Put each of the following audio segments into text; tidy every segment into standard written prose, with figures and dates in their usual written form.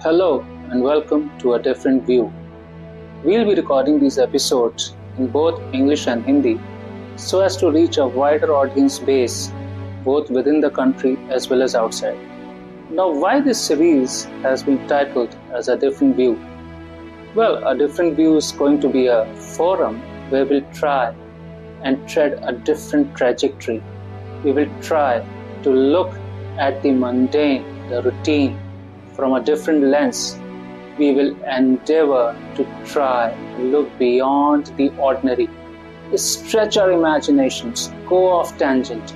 Hello and welcome to A Different View. We'll be recording these episodes in both English and Hindi so as to reach a wider audience base both within the country as well as outside. Now, why this series has been titled as A Different View? Well, A Different View is going to be a forum where we'll try and tread a different trajectory. We will try to look at the mundane, the routine, from a different lens. We will endeavor to try and look beyond the ordinary, stretch our imaginations, go off tangent,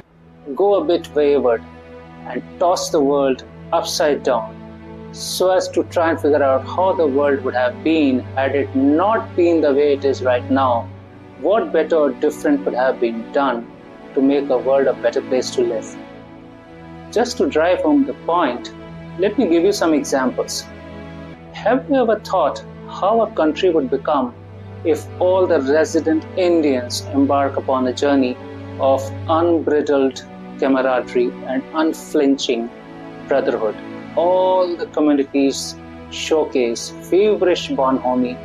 go a bit wayward, and toss the world upside down so as to try and figure out how the world would have been had it not been the way it is right now. What better or different could have been done to make the world a better place to live? Just to drive home the point, let me give you some examples. Have you ever thought how a country would become if all the resident Indians embark upon a journey of unbridled camaraderie and unflinching brotherhood? All the communities showcase feverish bonhomie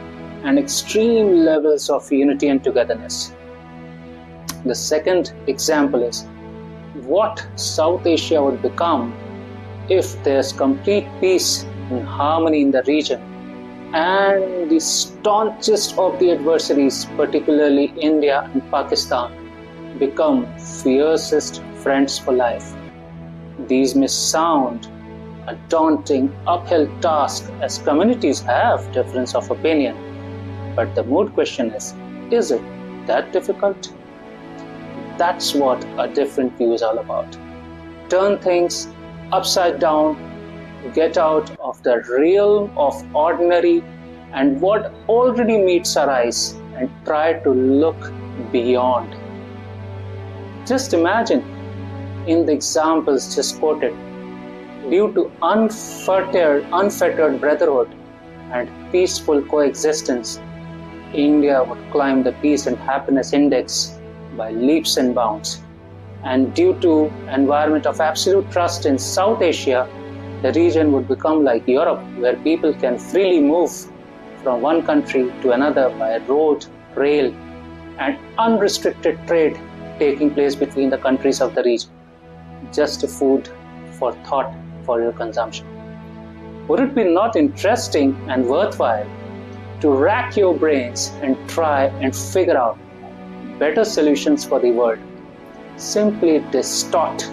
and extreme levels of unity and togetherness. The second example is what South Asia would become if there's complete peace and harmony in the region and the staunchest of the adversaries, particularly India and Pakistan, become fiercest friends for life. These may sound a daunting uphill task as communities have difference of opinion, but the moot question is it that difficult? That's what A Different View is all about. Turn things upside down, get out of the realm of ordinary and what already meets our eyes and try to look beyond. Just imagine, in the examples just quoted, due to unfettered brotherhood and peaceful coexistence, India would climb the peace and happiness index by leaps and bounds. And due to environment of absolute trust in South Asia, the region would become like Europe, where people can freely move from one country to another by road, rail, and unrestricted trade taking place between the countries of the region. Just a food for thought for your consumption. Would it be not interesting and worthwhile to rack your brains and try and figure out better solutions for the world? Simply distort,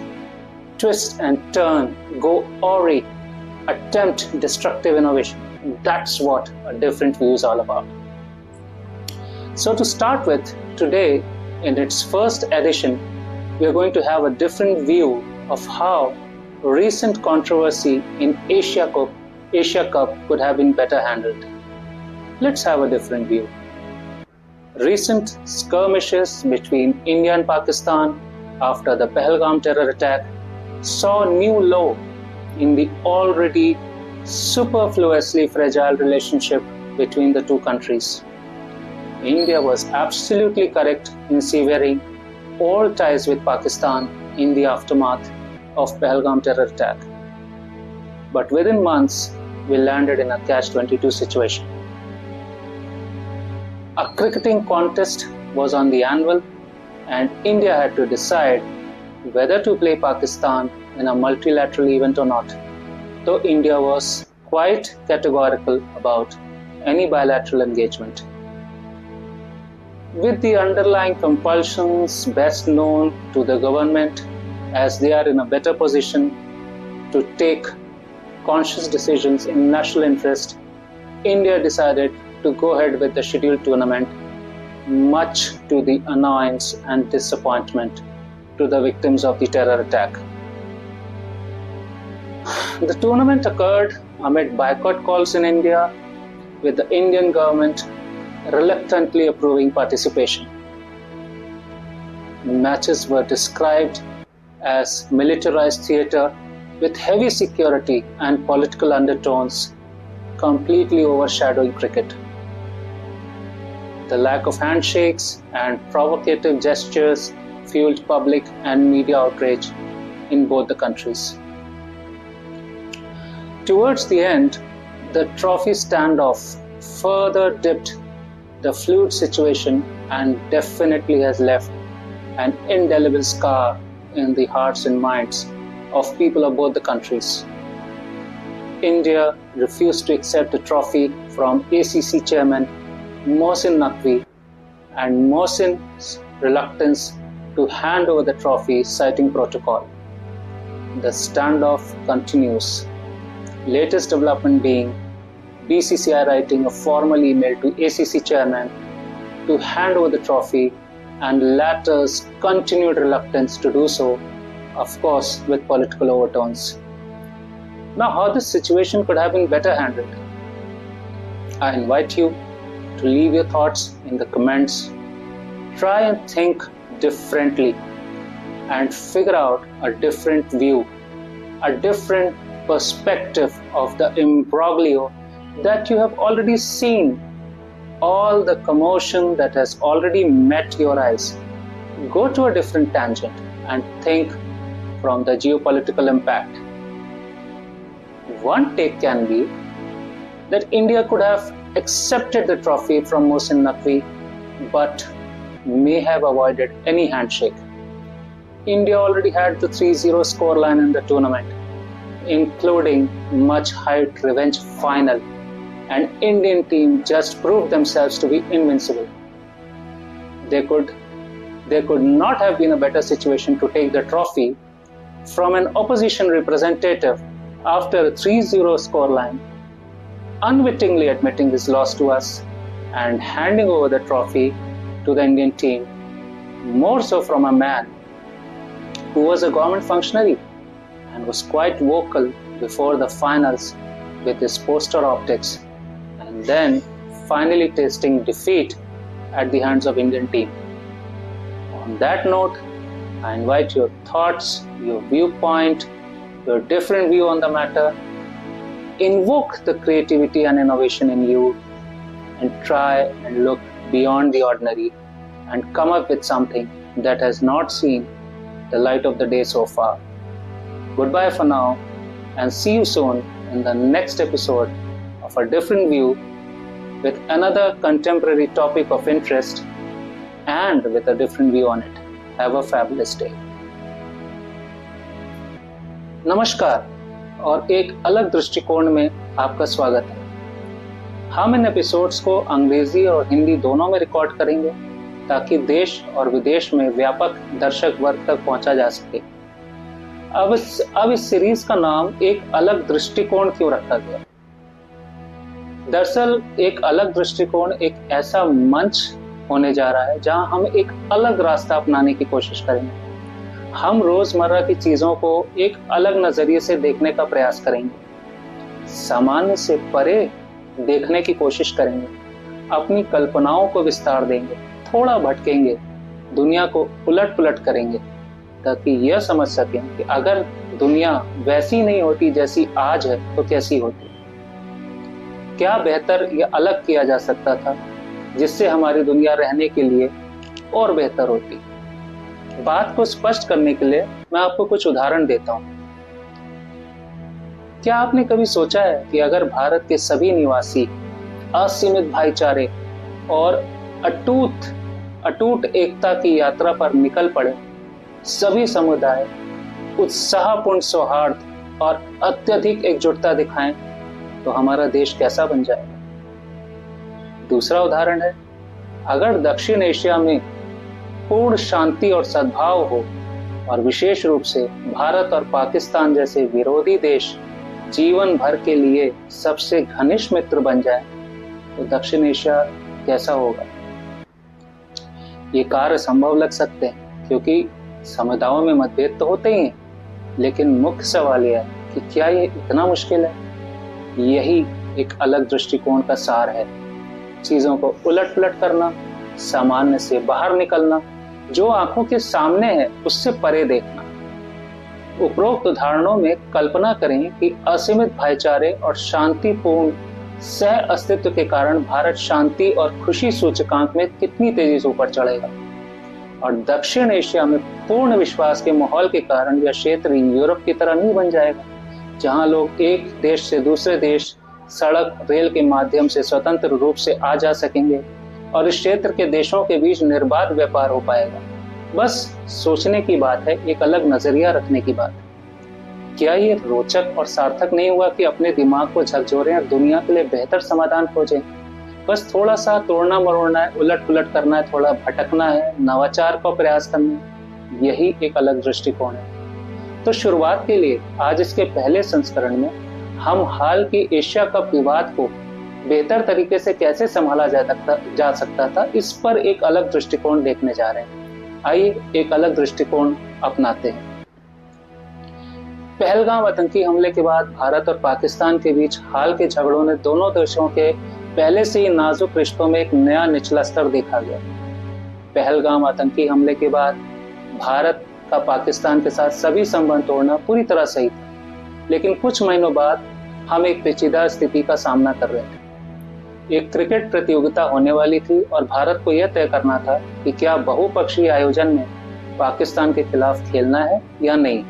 twist and turn, go awry, attempt destructive innovation. That's what A Different View is all about. So to start with, today in its first edition, we are going to have a different view of how recent controversy in Asia Cup could have been better handled. Let's have a different view. Recent skirmishes between India and Pakistan after the Pahalgam terror attack saw a new low in the already superfluously fragile relationship between the two countries. India was absolutely correct in severing all ties with Pakistan in the aftermath of Pahalgam terror attack. But within months, we landed in a catch-22 situation. A cricketing contest was on the anvil, and India had to decide whether to play Pakistan in a multilateral event or not, though India was quite categorical about any bilateral engagement. With the underlying compulsions best known to the government, as they are in a better position to take conscious decisions in national interest, India decided to go ahead with the scheduled tournament, much to the annoyance and disappointment to the victims of the terror attack. The tournament occurred amid boycott calls in India, with the Indian government reluctantly approving participation. Matches were described as militarized theatre with heavy security and political undertones completely overshadowing cricket. The lack of handshakes and provocative gestures fueled public and media outrage in both the countries. Towards the end, The trophy standoff further dipped the fluid situation and definitely has left an indelible scar in the hearts and minds of people of both the countries. India refused to accept the trophy from ACC chairman Mohsin Naqvi, and Mohsin's reluctance to hand over the trophy citing protocol. The standoff continues. Latest development being BCCI writing a formal email to ACC chairman to hand over the trophy, and latter's continued reluctance to do so, of course with political overtones. Now, how this situation could have been better handled? I invite you to leave your thoughts in the comments. Try and think differently and figure out a different view, a different perspective of the imbroglio that you have already seen, all the commotion that has already met your eyes. Go to a different tangent and think from the geopolitical impact. One take can be that India could have accepted the trophy from Mohsin Naqvi but may have avoided any handshake. India already had the 3-0 scoreline in the tournament, including much-hyped revenge final, and Indian team just proved themselves to be invincible. There could not have been a better situation to take the trophy from an opposition representative after a 3-0 scoreline, unwittingly admitting his loss to us and handing over the trophy to the Indian team, more so from a man who was a government functionary and was quite vocal before the finals with his poster optics, and then finally tasting defeat at the hands of Indian team. On that note, I invite your thoughts, your viewpoint, your different view on the matter. Invoke the creativity and innovation in you and try and look beyond the ordinary and come up with something that has not seen the light of the day so far. Goodbye for now, and see you soon in the next episode of A Different View with another contemporary topic of interest and with a different view on it. Have a fabulous day. नमस्कार और एक अलग दृष्टिकोण में आपका स्वागत है। हम इन एपिसोड्स को अंग्रेजी और हिंदी दोनों में रिकॉर्ड करेंगे ताकि देश और विदेश में व्यापक दर्शक वर्ग तक पहुंचा जा सके। अब इस सीरीज का नाम एक अलग दृष्टिकोण क्यों रखा गया? दरअसल एक अलग दृष्टिकोण एक ऐसा मंच होने जा रहा है जहां हम एक अलग रास्ता अपनाने की कोशिश करेंगे। हम रोजमर्रा की चीजों को एक अलग नजरिए से देखने का प्रयास करेंगे, सामान्य से परे देखने की कोशिश करेंगे, अपनी कल्पनाओं को विस्तार देंगे, थोड़ा भटकेंगे, दुनिया को उलट पुलट करेंगे ताकि यह समझ सकें कि अगर दुनिया वैसी नहीं होती जैसी आज है तो कैसी होती, क्या बेहतर या अलग किया जा सकता था जिससे हमारी दुनिया रहने के लिए और बेहतर होती। बात को स्पष्ट करने के लिए मैं आपको कुछ उदाहरण देता हूं। क्या आपने कभी सोचा है कि अगर भारत के सभी निवासी असीमित भाईचारे और अटूट एकता की यात्रा पर निकल पड़े, सभी समुदाय उत्साहपूर्ण सौहार्द और अत्यधिक एकजुटता दिखाएं, तो हमारा देश कैसा बन जाएगा? दूसरा उदाहरण है, अगर दक्षिण एशिया में पूर्ण शांति और सद्भाव हो और विशेष रूप से भारत और पाकिस्तान जैसे विरोधी देश जीवन भर के लिए सबसे घनिष्ठ मित्र बन जाए, तो दक्षिण एशिया कैसा होगा? ये कार्य संभव लग सकते हैं क्योंकि समुदायों में मतभेद तो होते ही हैं, लेकिन मुख्य सवाल यह है कि क्या ये इतना मुश्किल है? यही एक अलग दृष्टिकोण का सार है। चीजों को उलट पुलट करना, सामान्य से बाहर निकलना, जो आंखों के सामने है उससे परे देखना। उपरोक्त उदाहरणों में कल्पना करें कि असीमित भाईचारे और शांतिपूर्ण सह अस्तित्व के कारण भारत शांति और खुशी सूचकांक में कितनी तेजी से ऊपर चढ़ेगा, और दक्षिण एशिया में पूर्ण विश्वास के माहौल के कारण यह क्षेत्र यूरोप की तरह नहीं बन जाएगा, जहां लोग एक देश से दूसरे देश सड़क रेल के माध्यम से स्वतंत्र रूप से आ जा सकेंगे और इस क्षेत्र के देशों के बीच निर्बाध व्यापार हो पाएगा। बस सोचने की बात है, एक अलग नजरिया रखने की बात है। क्या ये रोचक और सार्थक नहीं हुआ कि अपने दिमाग को झकझोरें और दुनिया के लिए बेहतर समाधान खोजें? बस थोड़ा सा तोड़ना मरोड़ना है, उलट पुलट करना है, थोड़ा भटकना है, नवाचार का प्रयास करना है, यही एक अलग दृष्टिकोण है। तो शुरुआत के लिए आज इसके पहले संस्करण में हम हाल की एशिया कप विवाद को बेहतर तरीके से कैसे संभाला जा सकता था, इस पर एक अलग दृष्टिकोण देखने जा रहे हैं। आइए एक अलग दृष्टिकोण अपनाते हैं। पहलगाम आतंकी हमले के बाद भारत और पाकिस्तान के बीच हाल के झगड़ों ने दोनों देशों के पहले से ही नाजुक रिश्तों में एक नया निचला स्तर देखा गया। पहलगाम आतंकी हमले के बाद भारत का पाकिस्तान के साथ सभी संबंध तोड़ना पूरी तरह सही था, लेकिन कुछ महीनों बाद हम एक पेचीदा स्थिति का सामना कर रहे थे। एक क्रिकेट प्रतियोगिता होने वाली थी और भारत को यह तय करना था कि क्या बहुपक्षीय आयोजन में पाकिस्तान के खिलाफ खेलना है या नहीं।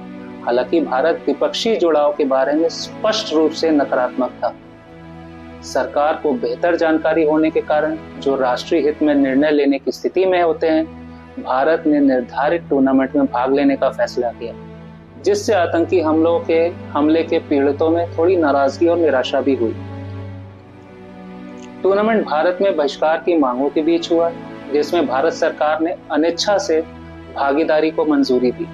हालांकि भारत द्विपक्षीय जुड़ाव के बारे में स्पष्ट रूप से नकारात्मक था। सरकार को बेहतर जानकारी होने के कारण जो राष्ट्रीय हित में निर्णय लेने की स्थिति में होते हैं, भारत ने निर्धारित टूर्नामेंट में भाग लेने का फैसला किया, जिससे आतंकी हमले के पीड़ितों में थोड़ी नाराजगी और निराशा भी हुई। टूर्नामेंट भारत में बहिष्कार की मांगों के बीच हुआ, जिसमें भारत सरकार ने अनिच्छा से भागीदारी को मंजूरी दी।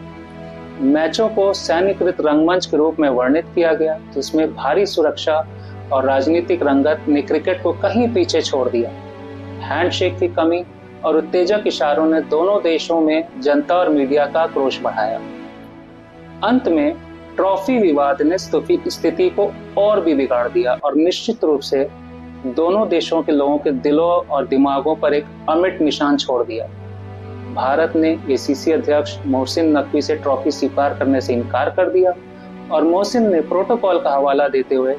मैचों को सैन्यकृत रंगमंच के रूप में वर्णित किया गया, जिसमें भारी सुरक्षा और राजनीतिक रंगत ने क्रिकेट को कहीं पीछे छोड़ दिया। हैंडशेक की कमी और उत्तेजक इशारों ने दोनों देशों में जनता और मीडिया का आक्रोश बढ़ाया। अंत में ट्रॉफी विवाद ने स्थिति को और भी बिगाड़ दिया और निश्चित रूप से दोनों देशों के लोगों के दिलों और दिमागों पर एक अमिट निशान छोड़ दिया। भारत ने एसीसी अध्यक्ष मोहसिन नकवी से ट्रॉफी स्वीकार करने से इनकार कर दिया और मोहसिन ने प्रोटोकॉल का हवाला देते हुए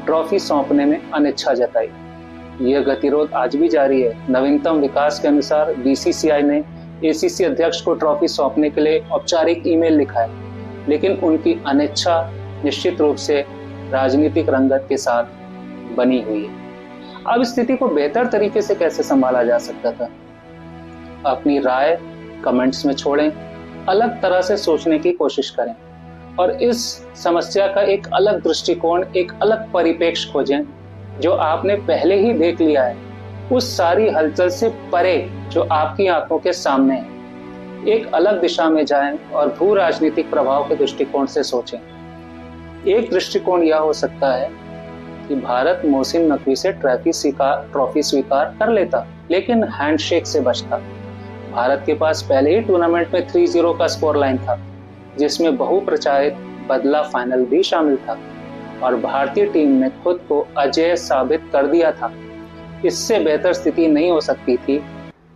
ट्रॉफी सौंपने में अनिच्छा जताई। यह गतिरोध आज भी जारी है। नवीनतम विकास के अनुसार बीसीसीआई ने एसीसी अध्यक्ष को ट्रॉफी सौंपने के लिए औपचारिक ईमेल लिखा है, लेकिन उनकी अनिच्छा निश्चित रूप से राजनीतिक रंगत के साथ बनी हुई है। अब स्थिति को बेहतर तरीके से कैसे संभाला जा सकता था? अपनी राय कमेंट्स में छोड़ें, अलग तरह से सोचने की कोशिश करें और इस समस्या का एक अलग दृष्टिकोण, एक अलग परिप्रेक्ष्य खोजें जो आपने पहले ही देख लिया है, उस सारी हलचल से परे जो आपकी आंखों के सामने है। एक अलग दिशा में जाएं और भू राजनीतिक प्रभाव के दृष्टिकोण से सोचें। एक दृष्टिकोण यह हो सकता है कि भारत मोहसिन नकवी से ट्रॉफी स्वीकार कर लेता, लेकिन हैंडशेक से बचता। भारत के पास पहले ही टूर्नामेंट में 3-0 का स्कोर लाइन था, जिसमें बहुप्रचारित बदला फाइनल भी शामिल था और भारतीय टीम ने खुद को अजेय साबित कर दिया था। इससे बेहतर स्थिति नहीं हो सकती थी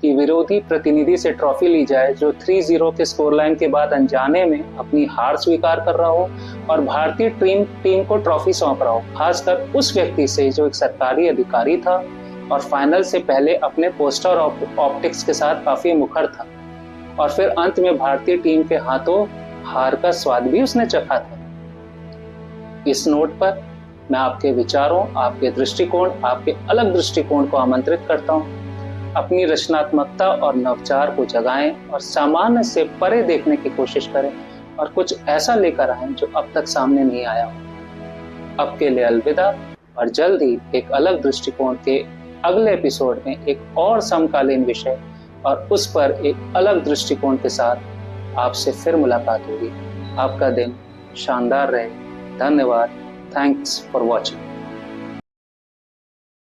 कि विरोधी प्रतिनिधि से ट्रॉफी ली जाए जो 3-0 के स्कोर लाइन के बाद अनजाने में अपनी हार स्वीकार कर रहा हो और भारतीय टीम को ट्रॉफी सौंप रहा हो, खासकर उस व्यक्ति से जो एक सरकारी अधिकारी था और फाइनल से पहले अपने पोस्टर ऑप्टिक्स के साथ काफी मुखर था और फिर अंत में भारतीय टीम के हाथों हार का स्वाद भी उसने चखा था। इस नोट पर मैं आपके विचारों, आपके दृष्टिकोण, आपके अलग दृष्टिकोण को आमंत्रित करता हूँ। अपनी रचनात्मकता और नवचार को जगाएं और सामान्य से परे देखने की कोशिश करें और कुछ ऐसा लेकर आएं जो अब तक सामने नहीं आया हो। अब के लिए अलविदा और जल्द ही एक अलग दृष्टिकोण के अगले एपिसोड में एक और समकालीन विषय और उस पर एक अलग दृष्टिकोण के साथ आपसे फिर मुलाकात होगी। आपका दिन शानदार रहे। धन्यवाद। Thanks for watching.